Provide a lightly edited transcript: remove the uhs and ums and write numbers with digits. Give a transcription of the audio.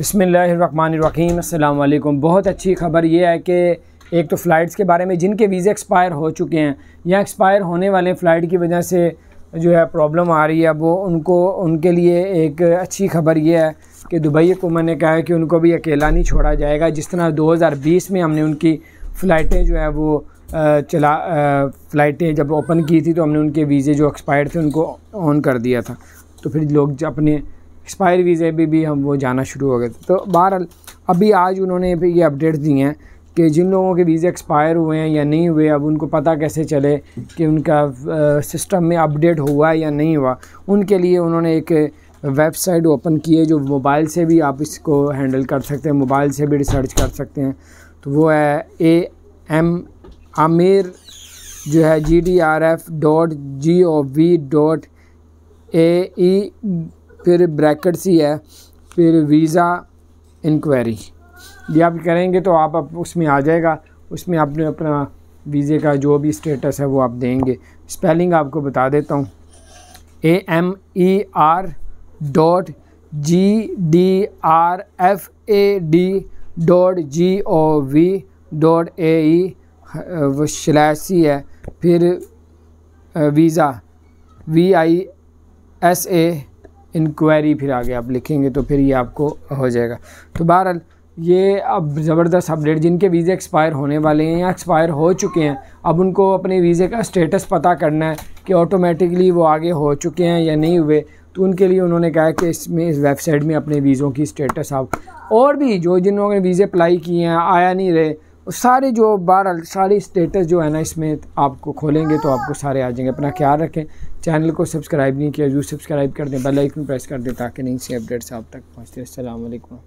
बिस्मिल्लाहिर्रहमानिर्रहीम अस्सलाम वालेकुम। बहुत अच्छी खबर ये है कि एक तो फ़्लाइट्स के बारे में जिनके वीज़े एक्सपायर हो चुके हैं या एक्सपायर होने वाले फ़्लाइट की वजह से जो है प्रॉब्लम आ रही है, वो उनके लिए एक अच्छी खबर ये है कि दुबई हुकूमत ने कहा है कि उनको भी अकेला नहीं छोड़ा जाएगा। जिस तरह 2020 में हमने उनकी फ़्लाइटें जो है वो फ़्लाइटें जब ओपन की थी तो हमने उनके वीज़े जो एक्सपायर्ड थे उनको ऑन कर दिया था, तो फिर लोग अपने एक्सपायर वीज़े भी हम वो जाना शुरू हो गए थे। तो बहरहाल अभी आज उन्होंने भी ये अपडेट दी हैं कि जिन लोगों के वीज़े एक्सपायर हुए हैं या नहीं हुए, अब उनको पता कैसे चले कि उनका सिस्टम में अपडेट हुआ या नहीं हुआ। उनके लिए उन्होंने एक वेबसाइट ओपन की है जो मोबाइल से भी आप इसको हैंडल कर सकते हैं, मोबाइल से भी रिसर्च कर सकते हैं। तो वो है आमिर जो है GDRF.gov.ae फिर ब्रैकेट सी है, फिर वीज़ा इंक्वायरी। ये आप करेंगे तो आप उसमें आ जाएगा। उसमें आपने अपना वीज़े का जो भी स्टेटस है वो आप देंगे। स्पेलिंग आपको बता देता हूँ, AMER.GDRFAD.gov.ae/C है, फिर वीज़ा VISA इंक्वायरी फिर आगे आप लिखेंगे तो फिर ये आपको हो जाएगा। तो बहरहाल ये अब ज़बरदस्त अपडेट, जिनके वीज़े एक्सपायर होने वाले हैं या एक्सपायर हो चुके हैं, अब उनको अपने वीज़े का स्टेटस पता करना है कि ऑटोमेटिकली वो आगे हो चुके हैं या नहीं हुए। तो उनके लिए उन्होंने कहा कि इस वेबसाइट में अपने वीज़ों की स्टेटस आप और भी जिन लोगों ने वीज़े अप्लाई किए हैं आया नहीं रहे, सारे जो बहरहाल सारी स्टेटस जो है ना इसमें आपको खोलेंगे तो आपको सारे आ जाएंगे। अपना ख्याल रखें, चैनल को सब्सक्राइब नहीं किया जो सब्सक्राइब कर दें, बेल आइकन प्रेस कर दें ताकि नई सी अपडेट्स आप तक पहुँचते। अस्सलाम वालेकुम।